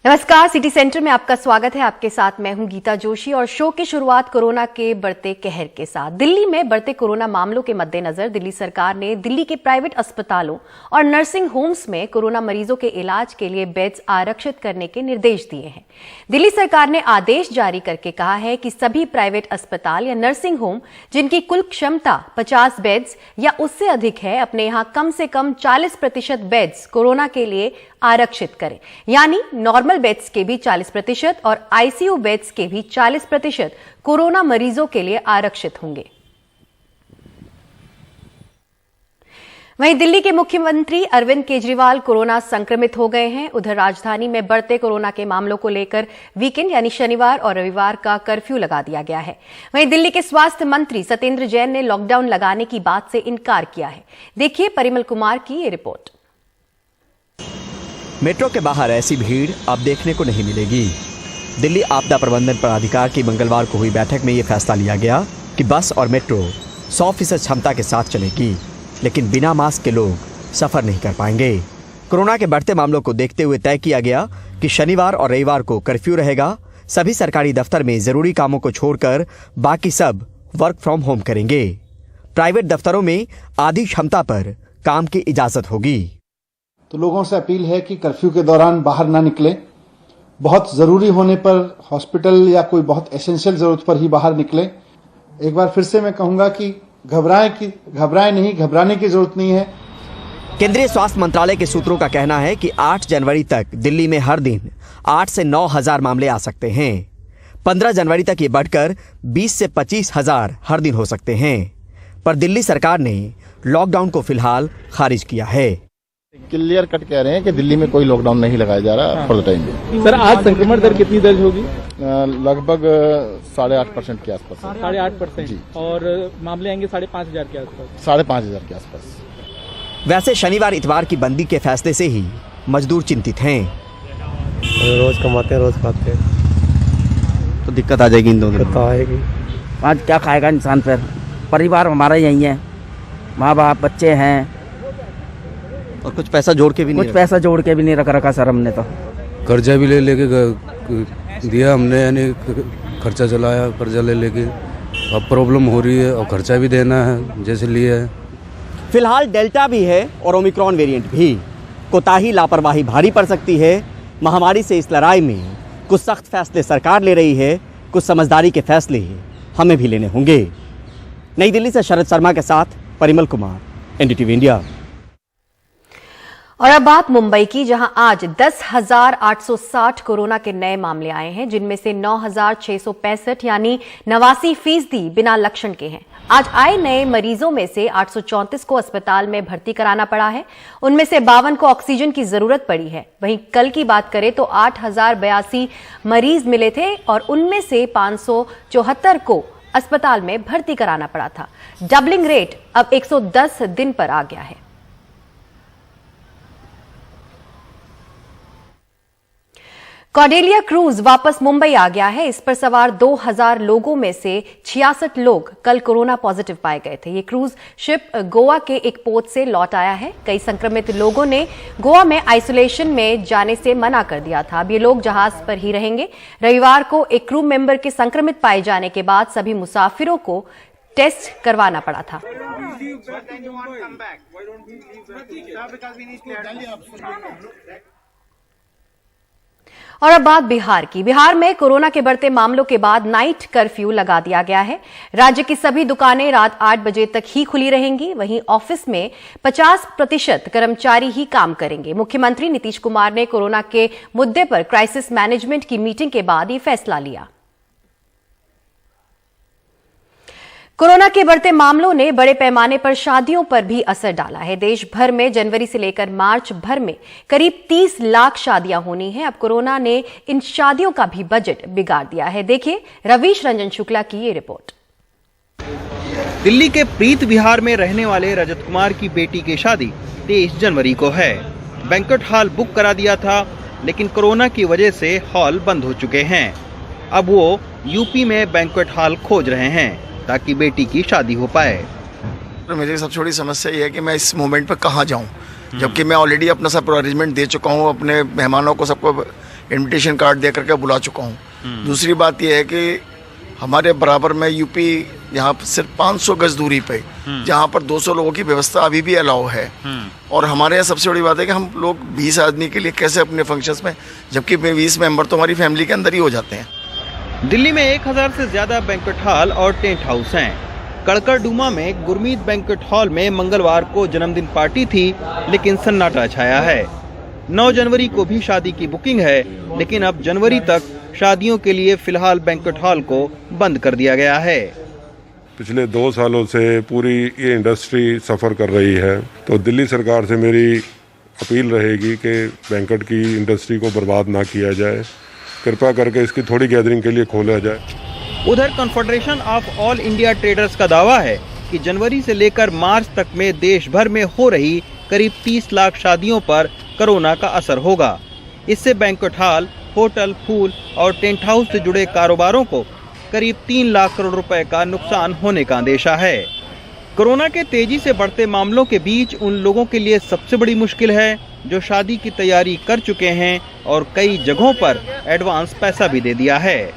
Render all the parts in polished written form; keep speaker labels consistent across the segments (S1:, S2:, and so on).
S1: नमस्कार, city centre में आपका स्वागत है। आपके साथ मैं हूं गीता जोशी और शो की शुरुआत कोरोना के बढ़ते कहर के साथ। दिल्ली में बढ़ते कोरोना मामलों के मद्देनजर दिल्ली सरकार ने दिल्ली के प्राइवेट अस्पतालों और नर्सिंग होम्स में कोरोना मरीजों के इलाज के लिए बेड्स आरक्षित करने के निर्देश दिए हैं। दिल्ली सरकार ने आदेश जारी करके कहा है कि सभी प्राइवेट अस्पताल या नर्सिंग होम जिनकी कुल क्षमता 50 बेड्स या उससे अधिक है, अपने यहां कम से कम 40% बेड्स कोरोना के लिए आरक्षित करें, यानी नॉर्मल बेड्स के भी 40% और आईसीयू बेड्स के भी 40% कोरोना मरीजों के लिए आरक्षित होंगे। वहीं दिल्ली के मुख्यमंत्री अरविंद केजरीवाल कोरोना संक्रमित हो गए हैं। उधर राजधानी में बढ़ते कोरोना के मामलों को लेकर वीकेंड यानी शनिवार और रविवार का कर्फ्यू लगा दिया गया है। वहीं दिल्ली के स्वास्थ्य मंत्री सत्येंद्र जैन ने लॉकडाउन लगाने की बात से इनकार किया है। देखिए परिमल कुमार की ये रिपोर्ट।
S2: मेट्रो के बाहर ऐसी भीड़ अब देखने को नहीं मिलेगी। दिल्ली आपदा प्रबंधन प्राधिकार की मंगलवार को हुई बैठक में यह फैसला लिया गया कि बस और मेट्रो 100% क्षमता के साथ चलेगी, लेकिन बिना मास्क के लोग सफर नहीं कर पाएंगे। कोरोना के बढ़ते मामलों को देखते हुए तय किया गया कि शनिवार और रविवार को कर्फ्यू रहेगा। सभी सरकारी दफ्तर में जरूरी कामों को छोड़कर बाकी सब वर्क फ्रॉम होम करेंगे। प्राइवेट दफ्तरों में आधी क्षमता पर काम की इजाजत होगी।
S3: तो लोगों से अपील है कि कर्फ्यू के दौरान बाहर ना निकलें। बहुत जरूरी होने पर हॉस्पिटल या कोई बहुत एसेंशियल जरूरत पर ही बाहर निकलें। एक बार फिर से मैं कहूंगा कि घबराएं नहीं, घबराने की जरूरत नहीं है।
S2: केंद्रीय स्वास्थ्य मंत्रालय के सूत्रों का कहना है कि 8 जनवरी तक दिल्ली में हर दिन 8 से 9 हजार मामले आ सकते हैं। 15 जनवरी तक ये बढ़कर 20 से 25 हजार हर दिन हो सकते हैं। पर दिल्ली सरकार ने लॉकडाउन को फिलहाल खारिज किया है।
S4: क्लियर कट कह रहे हैं कि दिल्ली में कोई लॉकडाउन नहीं लगाया जा रहा फॉर द टाइम।
S5: सर, आज संक्रमण दर कितनी दर्ज होगी?
S4: लगभग 8.5% के आसपास।
S5: 8.5%। और मामले आएंगे 5,500 के आसपास।
S4: 5,500 के आसपास।
S2: वैसे शनिवार इतवार की बंदी के फैसले से ही मजदूर चिंतित हैं।
S6: रोज कमाते हैं, रोज खाते हैं,
S2: तो दिक्कत आ जाएगी इन दोनों
S6: दिक्कत आएगी।
S7: आज क्या खाएगा इंसान? फिर परिवार हमारा यही है, माँ बाप बच्चे हैं,
S2: और कुछ पैसा जोड़ के भी
S7: नहीं रखा सर हमने तो।
S8: कर्जा भी ले लेके दिया हमने, यानी खर्चा चलाया कर्जा ले लेके। अब प्रॉब्लम हो रही है और खर्चा भी देना है जैसे लिया है।
S2: फिलहाल डेल्टा भी है और ओमिक्रॉन वेरिएंट भी। कोताही लापरवाही भारी पड़ सकती है। महामारी से इस लड़ाई में कुछ सख्त फैसले सरकार ले रही है, कुछ समझदारी के फैसले हमें भी लेने होंगे। नई दिल्ली से शरद शर्मा के साथ परिमल कुमार, एनडीटीवी इंडिया।
S1: और अब बात मुंबई की, जहां आज 10,860 कोरोना के नए मामले आए हैं, जिनमें से 9,665 यानी 89% बिना लक्षण के हैं। आज आए नए मरीजों में से 834 को अस्पताल में भर्ती कराना पड़ा है। उनमें से 52 को ऑक्सीजन की जरूरत पड़ी है। वहीं कल की बात करें तो 8,082 मरीज मिले थे और उनमें से 574 को अस्पताल में भर्ती कराना पड़ा था। डबलिंग रेट अब 110 दिन पर आ गया है। कॉर्डेलिया क्रूज वापस मुंबई आ गया है। इस पर सवार 2,000 लोगों में से 66 लोग कल कोरोना पॉजिटिव पाए गए थे। ये क्रूज शिप गोवा के एक पोर्ट से लौट आया है। कई संक्रमित लोगों ने गोवा में आइसोलेशन में जाने से मना कर दिया था। अब ये लोग जहाज पर ही रहेंगे। रविवार को एक क्रू मेंबर के संक्रमित पाए जाने के बाद सभी मुसाफिरों को टेस्ट करवाना पड़ा था। और अब बात बिहार की। बिहार में कोरोना के बढ़ते मामलों के बाद नाइट कर्फ्यू लगा दिया गया है। राज्य की सभी दुकानें रात 8 बजे तक ही खुली रहेंगी। वहीं ऑफिस में 50% कर्मचारी ही काम करेंगे। मुख्यमंत्री नीतीश कुमार ने कोरोना के मुद्दे पर क्राइसिस मैनेजमेंट की मीटिंग के बाद ये फैसला लिया। कोरोना के बढ़ते मामलों ने बड़े पैमाने पर शादियों पर भी असर डाला है। देश भर में जनवरी से लेकर मार्च भर में करीब 30 लाख शादियां होनी हैं। अब कोरोना ने इन शादियों का भी बजट बिगाड़ दिया है। देखिए रवीश रंजन शुक्ला की ये रिपोर्ट।
S9: दिल्ली के प्रीत विहार में रहने वाले रजत कुमार की बेटी की शादी 23 जनवरी को है। बैंक्वेट हॉल बुक करा दिया था, लेकिन कोरोना की वजह से हॉल बंद हो चुके हैं। अब वो यूपी में बैंक्वेट हॉल खोज रहे हैं ताकि बेटी की शादी हो पाए।
S10: मेरी सबसे बड़ी समस्या ये है कि मैं इस मोमेंट पर कहाँ जाऊँ, जबकि मैं ऑलरेडी अपना सब अरेंजमेंट दे चुका हूँ, अपने मेहमानों को सबको इनविटेशन कार्ड दे करके बुला चुका हूँ। दूसरी बात यह है कि हमारे बराबर में यूपी यहाँ सिर्फ 500 गज दूरी पे जहाँ पर 200 लोगों की व्यवस्था अभी भी अलाउ है। और हमारे यहाँ सबसे बड़ी बात है कि हम लोग 20 आदमी के लिए कैसे अपने फंक्शंस में, जबकि 20 मेंबर तो हमारी फैमिली के अंदर ही हो जाते हैं।
S9: दिल्ली में 1000 से ज्यादा बैंक्वेट हॉल और टेंट हाउस हैं। कड़कड़डूमा में गुरमीत बैंक्वेट हॉल में मंगलवार को जन्मदिन पार्टी थी, लेकिन सन्नाटा छाया है। 9 जनवरी को भी शादी की बुकिंग है, लेकिन अब जनवरी तक शादियों के लिए फिलहाल बैंक्वेट हॉल को बंद कर दिया गया है।
S11: पिछले 2 सालों से पूरी ये इंडस्ट्री सफ़र कर रही है, तो दिल्ली सरकार से मेरी अपील रहेगी कि बैंक्वेट की इंडस्ट्री को बर्बाद ना किया जाए। कृपा करके इसकी थोड़ी गैदरिंग के लिए खोला जाए।
S9: उधर confederation of all India traders का दावा है कि जनवरी से लेकर मार्च तक में देश भर में हो रही करीब 30 लाख शादियों पर कोरोना का असर होगा। इससे बैंक्वेट हॉल, होटल, फूल और टेंट हाउस से जुड़े कारोबारों को करीब 3 लाख करोड़ रुपए का नुकसान होने का अंदेशा है। कोरोना के तेजी से बढ़ते मामलों के बीच उन लोगों के लिए सबसे बड़ी मुश्किल है जो शादी की तैयारी कर चुके हैं और कई जगहों पर एडवांस पैसा भी दे दिया है।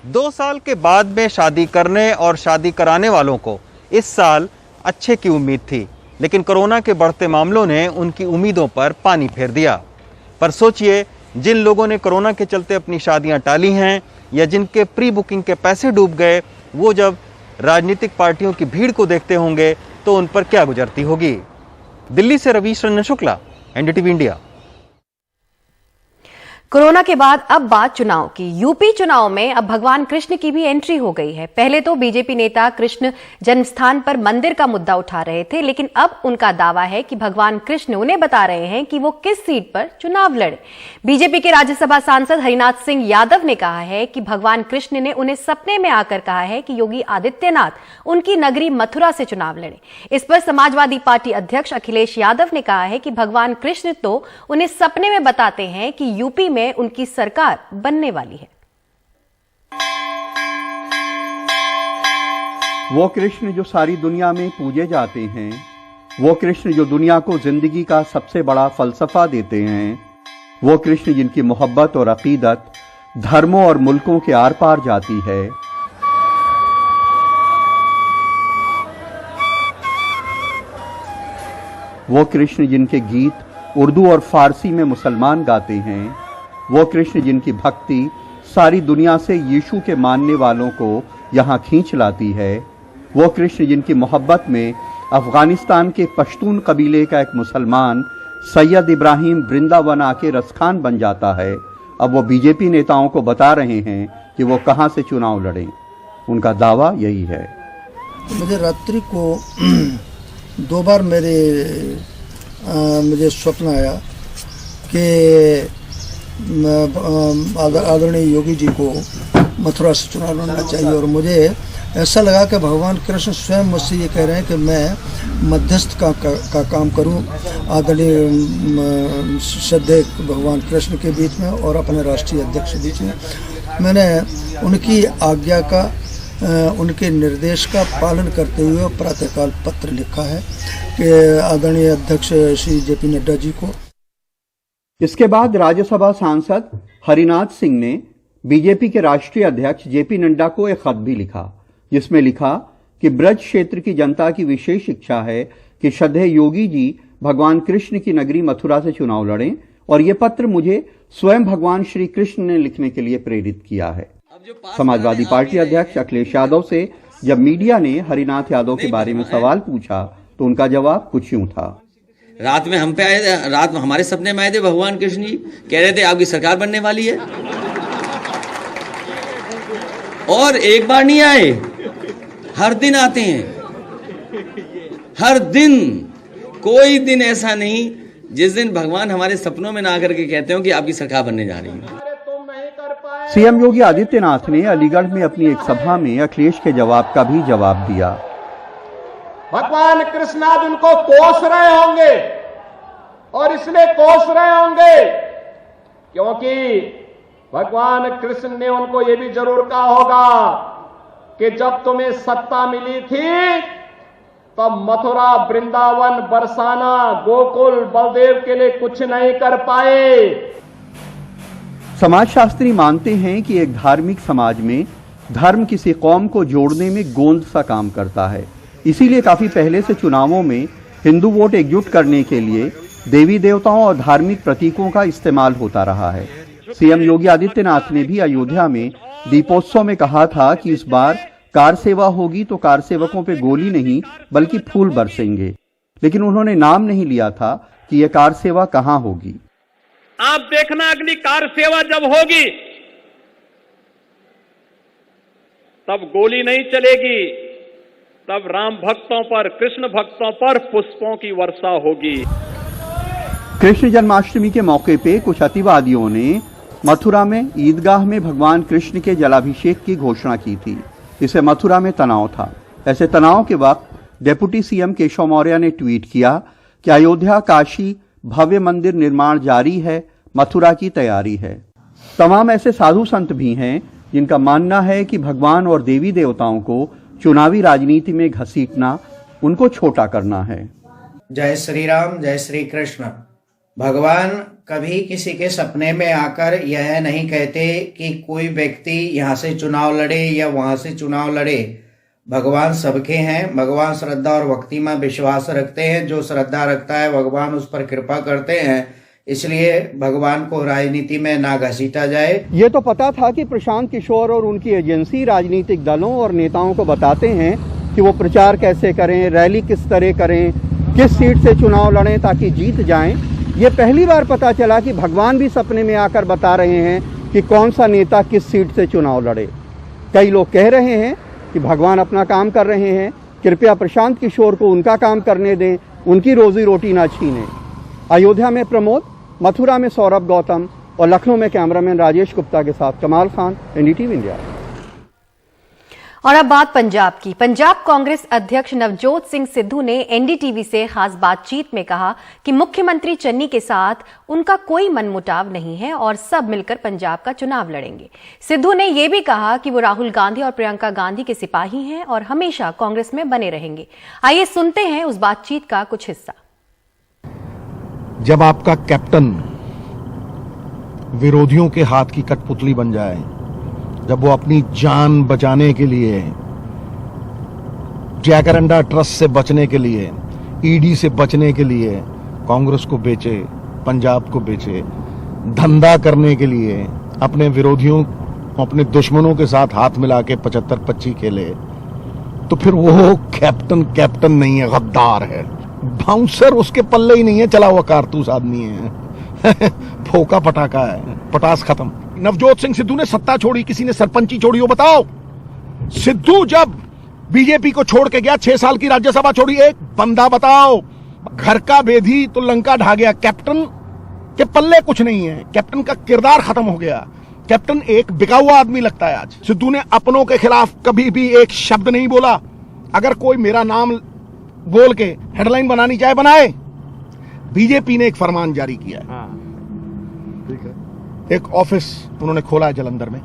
S9: 2 साल के बाद में शादी करने और शादी कराने वालों को इस साल अच्छे की उम्मीद थी, लेकिन कोरोना के बढ़ते मामलों ने उनकी उम्मीदों पर पानी फेर दिया। पर सोचिए, जिन लोगों ने कोरोना के चलते अपनी शादियां टाली हैं या जिनके प्री बुकिंग के पैसे डूब गए, वो जब राजनीतिक पार्टियों की भीड़ को देखते होंगे तो उन पर क्या गुजरती होगी। दिल्ली से Ravish Ranjan Shukla, NDTV India.
S1: Corona के बाद अब बात चुनाव की। यूपी चुनाव में अब भगवान कृष्ण की भी एंट्री हो गई है। पहले तो बीजेपी नेता कृष्ण जन्मस्थान पर मंदिर का मुद्दा उठा रहे थे, लेकिन अब उनका दावा है कि भगवान कृष्ण उन्हें बता रहे हैं कि वो किस सीट पर चुनाव लड़े। बीजेपी के राज्यसभा सांसद हरिनाथ सिंह यादव ने कहा है कि भगवान कृष्ण ने उन्हें सपने में आकर कहा है कि योगी आदित्यनाथ उनकी नगरी मथुरा से चुनाव लड़े। इस पर समाजवादी पार्टी अध्यक्ष अखिलेश यादव ने कहा है कि भगवान कृष्ण तो उन्हें सपने में बताते हैं कि यूपी में उनकी सरकार बनने वाली है।
S12: वो कृष्ण जो सारी दुनिया में पूजे जाते हैं, वो कृष्ण जो दुनिया को जिंदगी का सबसे बड़ा फलसफा देते हैं, वो कृष्ण जिनकी मोहब्बत और अकीदत धर्मों और मुल्कों के आर पार जाती है, वो कृष्ण जिनके गीत उर्दू और फारसी में मुसलमान गाते हैं, वो कृष्ण जिनकी भक्ति सारी दुनिया से यीशु के मानने वालों को यहाँ खींच लाती है, वो कृष्ण जिनकी मोहब्बत में अफगानिस्तान के पश्तून कबीले का एक मुसलमान सैयद इब्राहिम वृंदावन आके रसखान बन जाता है। अब वो बीजेपी नेताओं को बता रहे हैं कि वो कहाँ से चुनाव लड़ें। उनका दावा यही है।
S13: मुझे रात्रि को 2 बार मुझे स्वप्न आया कि आदरणीय योगी जी को मथुरा से चुनाव लड़ना चाहिए, और मुझे ऐसा लगा कि भगवान कृष्ण स्वयं मुझसे ये कह रहे हैं कि मैं मध्यस्थ का काम करूं आदरणीय श्रद्धेय भगवान कृष्ण के बीच में और अपने राष्ट्रीय अध्यक्ष के बीच में। मैंने उनकी आज्ञा का, उनके निर्देश का पालन करते हुए प्रातःकाल पत्र लिखा है कि आदरणीय अध्यक्ष श्री जेपी नड्डा जी को।
S12: इसके बाद राज्यसभा सांसद हरिनाथ सिंह ने बीजेपी के राष्ट्रीय अध्यक्ष जेपी नड्डा को एक खत भी लिखा, जिसमें लिखा कि ब्रज क्षेत्र की जनता की विशेष इच्छा है कि श्रद्धेय योगी जी भगवान कृष्ण की नगरी मथुरा से चुनाव लड़ें, और ये पत्र मुझे स्वयं भगवान श्री कृष्ण ने लिखने के लिए प्रेरित किया है। समाजवादी पार्टी अध्यक्ष अखिलेश यादव से जब मीडिया ने हरिनाथ यादव के बारे में सवाल पूछा तो उनका जवाब कुछ यूं था।
S14: रात में हम पे आए थे, रात में हमारे सपने में आए थे भगवान कृष्ण जी, कह रहे थे आपकी सरकार बनने वाली है, और एक बार नहीं आए, हर दिन आते हैं। हर दिन, कोई दिन ऐसा नहीं जिस दिन भगवान हमारे सपनों में ना आकर के कहते हो कि आपकी सरकार बनने जा रही है।
S12: सीएम योगी आदित्यनाथ ने अलीगढ़ में अपनी एक सभा में अखिलेश के जवाब का भी जवाब दिया।
S15: भगवान कृष्ण आज उनको कोस रहे होंगे, और इसलिए कोस रहे होंगे क्योंकि भगवान कृष्ण ने उनको ये भी जरूर कहा होगा कि जब तुम्हें सत्ता मिली थी तब मथुरा, वृंदावन, बरसाना, गोकुल, बलदेव के लिए कुछ नहीं कर पाए।
S12: समाजशास्त्री मानते हैं कि एक धार्मिक समाज में धर्म किसी कौम को जोड़ने में गोंद सा काम करता है। इसीलिए काफी पहले से चुनावों में हिंदू वोट एकजुट करने के लिए देवी देवताओं और धार्मिक प्रतीकों का इस्तेमाल होता रहा है। सीएम योगी आदित्यनाथ ने भी अयोध्या में दीपोत्सव में कहा था कि इस बार कार सेवा होगी तो कार सेवकों पे गोली नहीं बल्कि फूल बरसेंगे, लेकिन उन्होंने नाम नहीं लिया था कि यह कार सेवा कहां होगी।
S15: आप देखना अगली कार सेवा जब होगी तब गोली नहीं चलेगी, तब राम भक्तों पर, कृष्ण भक्तों पर पुष्पों की वर्षा होगी।
S12: कृष्ण जन्माष्टमी के मौके पे कुछ अतिवादियों ने मथुरा में ईदगाह में भगवान कृष्ण के जलाभिषेक की घोषणा की थी। इसे मथुरा में तनाव था। ऐसे तनाव के वक्त डिप्टी सीएम केशव मौर्य ने ट्वीट किया कि अयोध्या काशी भव्य मंदिर निर्माण जारी है, मथुरा की तैयारी है। तमाम ऐसे साधु संत भी हैं जिनका मानना है कि भगवान और देवी देवताओं को चुनावी राजनीति में घसीटना, उनको छोटा करना है।
S16: जय श्री राम, जय श्री कृष्ण। भगवान कभी किसी के सपने में आकर यह नहीं कहते कि कोई व्यक्ति यहाँ से चुनाव लड़े या वहां से चुनाव लड़े। भगवान सबके हैं। भगवान श्रद्धा और भक्ति में विश्वास रखते हैं। जो श्रद्धा रखता है भगवान उस पर कृपा करते हैं। इसलिए भगवान को राजनीति में ना घसीटा जाए।
S12: ये तो पता था कि प्रशांत किशोर और उनकी एजेंसी राजनीतिक दलों और नेताओं को बताते हैं कि वो प्रचार कैसे करें, रैली किस तरह करें, किस सीट से चुनाव लड़ें ताकि जीत जाएं। ये पहली बार पता चला कि भगवान भी सपने में आकर बता रहे हैं कि कौन सा नेता किस सीट से चुनाव लड़े। कई लोग कह रहे हैं कि भगवान अपना काम कर रहे हैं, कृपया प्रशांत किशोर को उनका काम करने दें, उनकी रोजी रोटी ना छीनें। अयोध्या में प्रमोद, मथुरा में सौरभ गौतम और लखनऊ में कैमरामैन राजेश गुप्ता के साथ कमाल खान, एनडीटीवी इंडिया।
S1: और अब बात पंजाब की। पंजाब कांग्रेस अध्यक्ष नवजोत सिंह सिद्धू ने एनडीटीवी से खास बातचीत में कहा कि मुख्यमंत्री चन्नी के साथ उनका कोई मनमुटाव नहीं है और सब मिलकर पंजाब का चुनाव लड़ेंगे। सिद्धू ने यह भी कहा कि वो राहुल गांधी और प्रियंका गांधी के सिपाही हैं और हमेशा कांग्रेस में बने रहेंगे। आइए सुनते हैं उस बातचीत का कुछ हिस्सा।
S17: जब आपका कैप्टन विरोधियों के हाथ की कठपुतली बन जाए, जब वो अपनी जान बचाने के लिए, जैकरंडा ट्रस्ट से बचने के लिए, ईडी से बचने के लिए कांग्रेस को बेचे, पंजाब को बेचे, धंधा करने के लिए अपने विरोधियों, अपने दुश्मनों के साथ हाथ मिला के 75-25 खेले, तो फिर वो कैप्टन नहीं है, गद्दार है, बाउंसर उसके पल्ले ही नहीं है, चला हुआ कारतूस आदमी है। फोका पटाखा है, पटास खत्म। नवजोत सिंह सिद्धू ने सत्ता छोड़ी, किसी ने सरपंची छोड़ी, हो बताओ। सिद्धू जब बीजेपी को छोड़ के गया, 6 साल की राज्यसभा छोड़ी, एक बंदा बताओ। घर का बेधी तो लंका ढा गया। कैप्टन के पल्ले कुछ नहीं है, कैप्टन का किरदार खत्म हो गया। कैप्टन एक बिका हुआ आदमी लगता है आज। सिद्धू ने अपनों के खिलाफ कभी भी एक शब्द नहीं बोला। अगर कोई मेरा नाम बोल के हेडलाइन बनानी चाहे बनाए। बीजेपी ने एक फरमान जारी किया है, एक ऑफिस उन्होंने खोला है जलंधर में।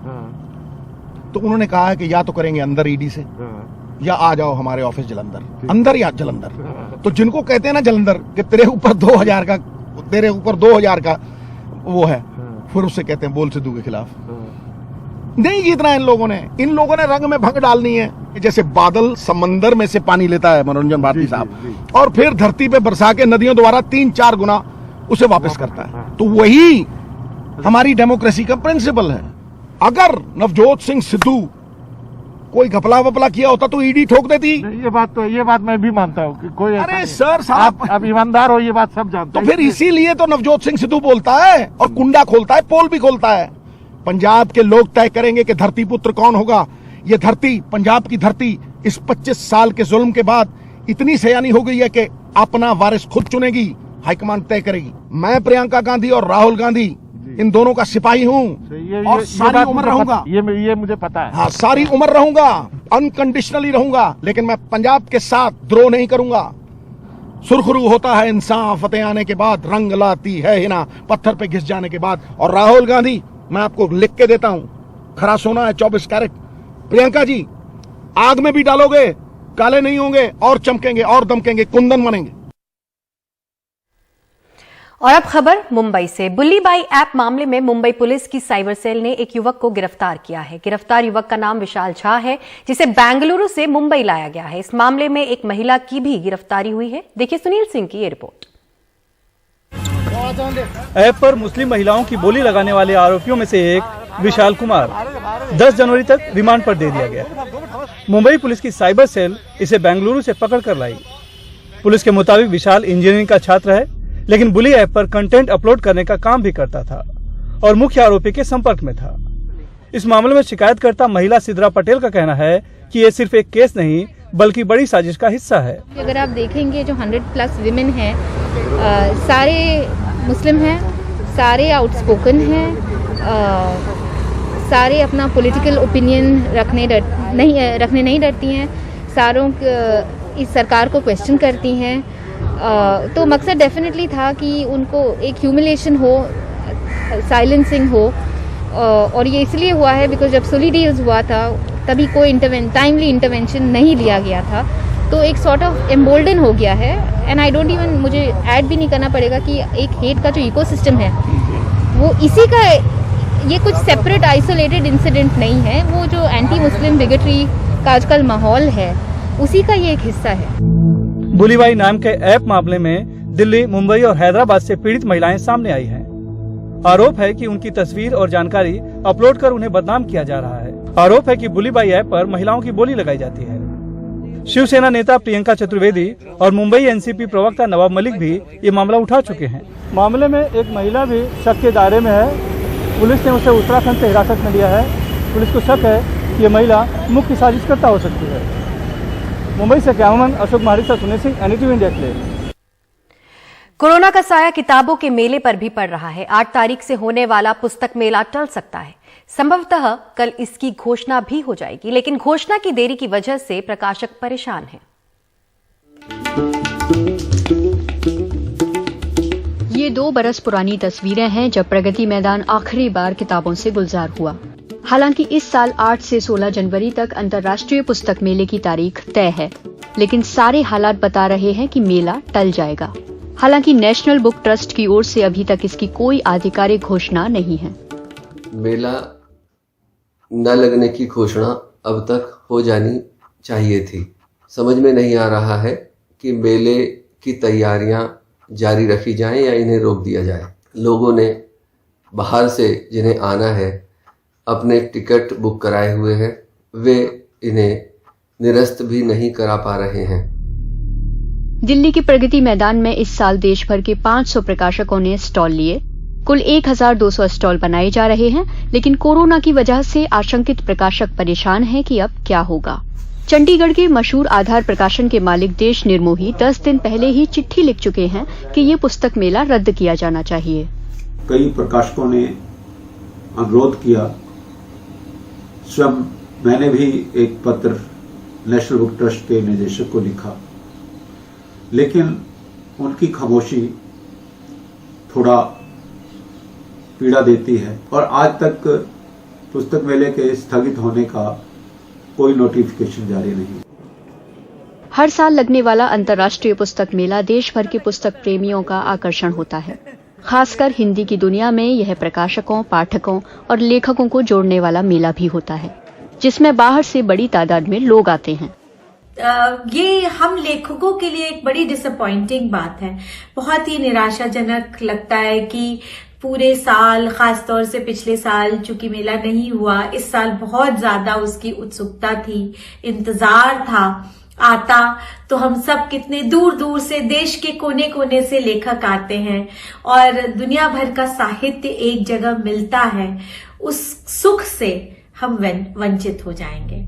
S17: तो उन्होंने कहा है कि या तो करेंगे अंदर ईडी से, या आ जाओ हमारे ऑफिस जलंधर, अंदर या जलंधर। तो जिनको कहते हैं ना जलंधर कि तेरे ऊपर 2000 का वो है, फिर उससे कहते हैं बोल सिद्धू के खिलाफ। नहीं जीतना इन लोगों ने रंग में भंग डालनी है। जैसे बादल समंदर में से पानी लेता है मनोरंजन भारती साहब, और फिर धरती पे बरसा के नदियों द्वारा 3-4 गुना उसे वापस करता है। तो वही हमारी डेमोक्रेसी का प्रिंसिपल है। अगर नवजोत सिंह सिद्धू कोई घपला वपला किया होता तो ईडी ठोक देती।
S4: ये बात मैं भी मानता हूँ कि कोई,
S17: अरे सर साहब
S4: आप ईमानदार हो, ये बात सब जानते
S17: हैं। तो फिर इसीलिए तो नवजोत सिंह सिद्धू बोलता है और कुंडा खोलता है, पोल भी खोलता है। पंजाब के लोग तय करेंगे कि धरती पुत्र कौन होगा। ये धरती, पंजाब की धरती, इस 25 साल के जुल्म के बाद इतनी सयानी हो गई है कि अपना वारिस खुद चुनेगी, हाईकमान तय करेगी। मैं प्रियंका गांधी और राहुल गांधी इन दोनों का सिपाही हूँ और सारी उम्र रहूंगा।
S4: ये मुझे पता है।
S17: हाँ, सारी उम्र रहूंगा, अनकंडीशनली रहूंगा, लेकिन मैं पंजाब के साथ द्रोह नहीं करूंगा। सुरखरू होता है इंसान फतेह आने के बाद, रंग लाती है हिना पत्थर पे घिस जाने के बाद। और राहुल गांधी, मैं आपको लिख के देता हूं, खरा सोना है 24 कैरेट। प्रियंका जी, आग में भी डालोगे काले नहीं होंगे और चमकेंगे और दमकेंगे, कुंदन बनेंगे।
S1: और अब खबर मुंबई से। बुल्ली बाई ऐप मामले में मुंबई पुलिस की साइबर सेल ने एक युवक को गिरफ्तार किया है। गिरफ्तार युवक का नाम विशाल झा है, जिसे बेंगलुरु से मुंबई लाया गया है। इस मामले में एक महिला की भी गिरफ्तारी हुई है। देखिए सुनील सिंह की ये रिपोर्ट।
S5: ऐप पर मुस्लिम महिलाओं की बोली लगाने वाले आरोपियों में से एक विशाल कुमार 10 जनवरी तक रिमांड पर दे दिया गया। मुंबई पुलिस की साइबर सेल इसे बेंगलुरु से पकड़ कर लाई। पुलिस के मुताबिक विशाल इंजीनियरिंग का छात्र है, लेकिन बुली ऐप पर कंटेंट अपलोड करने का काम भी करता था और मुख्य आरोपी के संपर्क में था। इस मामले में शिकायतकर्ता महिला सिद्रा पटेल का कहना है कि ये सिर्फ एक केस नहीं बल्कि बड़ी साजिश का हिस्सा है।
S18: अगर आप देखेंगे जो 100+ विमेन हैं, सारे मुस्लिम हैं, सारे आउटस्पोकन हैं, सारे अपना पॉलिटिकल ओपिनियन रखने नहीं डरती हैं, सारों इस सरकार को क्वेश्चन करती हैं। तो मकसद डेफिनेटली था कि उनको एक ह्यूमिलेशन हो, साइलेंसिंग हो, और ये इसलिए हुआ है बिकॉज जब सुली डील्स हुआ था तभी कोई टाइमली इंटरवेंशन नहीं लिया गया था, तो एक सॉर्ट ऑफ एम्बोल्डन हो गया है। एंड आई डोंट इवन, मुझे ऐड भी नहीं करना पड़ेगा कि एक हेट का जो इकोसिस्टम है वो इसी का, ये कुछ सेपरेट आइसोलेटेड इंसिडेंट नहीं है, वो जो एंटी मुस्लिम बिगेटरी का आजकल माहौल है उसी का ये एक हिस्सा है।
S5: बुलीबाई नाम के ऐप मामले में दिल्ली, मुंबई और हैदराबाद से पीड़ित महिलाएं सामने आई हैं। आरोप है कि उनकी तस्वीर और जानकारी अपलोड कर उन्हें बदनाम किया जा रहा है। आरोप है कि बुलीबाई ऐप पर महिलाओं की बोली लगाई जाती है। शिवसेना नेता प्रियंका चतुर्वेदी और मुंबई एनसीपी प्रवक्ता नवाब मलिक भी ये मामला उठा चुके हैं। मामले में एक महिला भी शक के दायरे में है। पुलिस ने उसे उत्तराखंड से हिरासत में लिया है। पुलिस को शक है कि ये महिला मुख्य साजिशकर्ता हो सकती है। मुंबई से कैमरामैन अशोक महारी से सुनील सिंह, NDTV इंडिया के लिए।
S1: कोरोना का साया किताबों के मेले पर भी पड़ रहा है। 8 तारीख से होने वाला पुस्तक मेला टल सकता है। संभवतः कल इसकी घोषणा भी हो जाएगी, लेकिन घोषणा की देरी की वजह से प्रकाशक परेशान हैं।
S19: ये 2 बरस पुरानी तस्वीरें हैं जब प्रगति मैदान आखिरी बार किताबों से गुलजार हुआ। हालांकि इस साल 8 से 16 जनवरी तक अंतर्राष्ट्रीय पुस्तक मेले की तारीख तय है, लेकिन सारे हालात बता रहे हैं कि मेला टल जाएगा। हालांकि नेशनल बुक ट्रस्ट की ओर से अभी तक इसकी कोई आधिकारिक घोषणा नहीं है।
S20: मेला न लगने की घोषणा अब तक हो जानी चाहिए थी। समझ में नहीं आ रहा है कि मेले की तैयारियां जारी रखी जाएं या इन्हें रोक दिया जाए। लोगों ने बाहर से जिन्हें आना है अपने टिकट बुक कराए हुए हैं, वे इन्हें निरस्त भी नहीं करा पा रहे हैं।
S19: दिल्ली के प्रगति मैदान में इस साल देश भर के 500 प्रकाशकों ने स्टॉल लिए। कुल 1200 स्टॉल बनाए जा रहे हैं, लेकिन कोरोना की वजह से आशंकित प्रकाशक परेशान हैं कि अब क्या होगा। चंडीगढ़ के मशहूर आधार प्रकाशन के मालिक देश निर्मोही 10 दिन पहले ही चिट्ठी लिख चुके हैं कि ये पुस्तक मेला रद्द किया जाना चाहिए।
S21: कई प्रकाशकों ने अनुरोध किया, स्वयं मैंने भी एक पत्र नेशनल बुक ट्रस्ट के निदेशक को लिखा, लेकिन उनकी खामोशी थोड़ा पीड़ा देती है और आज तक पुस्तक मेले के स्थगित होने का कोई नोटिफिकेशन जारी नहीं।
S19: हर साल लगने वाला अंतर्राष्ट्रीय पुस्तक मेला देश भर के पुस्तक प्रेमियों का आकर्षण होता है। खासकर हिंदी की दुनिया में यह प्रकाशकों, पाठकों और लेखकों को जोड़ने वाला मेला भी होता है, जिसमें बाहर से बड़ी तादाद में लोग आते हैं।
S22: ये हम लेखकों के लिए एक बड़ी डिसअपॉइंटिंग बात है। बहुत ही निराशाजनक लगता है कि पूरे साल, खासतौर से पिछले साल चूंकि मेला नहीं हुआ, इस साल बहुत ज्यादा उसकी उत्सुकता थी, इंतजार था। आता तो हम सब कितने दूर दूर से, देश के कोने कोने से लेखक आते हैं और दुनिया भर का साहित्य एक जगह मिलता है। उस सुख से हम वंचित हो जाएंगे।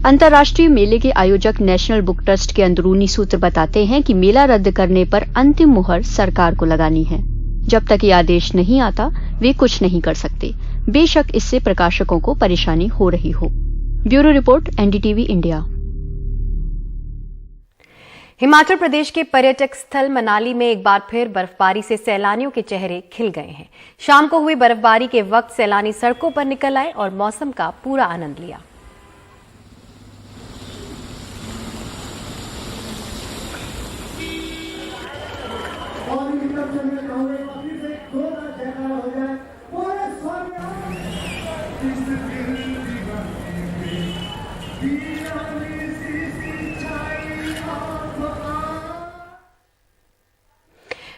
S19: अंतर्राष्ट्रीय मेले के आयोजक नेशनल बुक ट्रस्ट के अंदरूनी सूत्र बताते हैं कि मेला रद्द करने पर अंतिम मुहर सरकार को लगानी है। जब तक ये आदेश नहीं आता वे कुछ नहीं कर सकते, बेशक इससे प्रकाशकों को परेशानी हो रही हो। Bureau report, NDTV India.
S1: Himachal Pradesh के पर्यटक स्थल मनाली में एक बार फिर बर्फबारी से सैलानियों के चेहरे खिल गए हैं। शाम को हुई बर्फबारी के वक्त सैलानी सड़कों पर निकल आए और मौसम का पूरा आनंद लिया।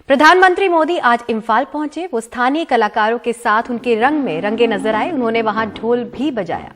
S1: प्रधानमंत्री मोदी आज इम्फाल पहुंचे। वो स्थानीय कलाकारों के साथ उनके रंग में रंगे नजर आए। उन्होंने वहां ढोल भी बजाया।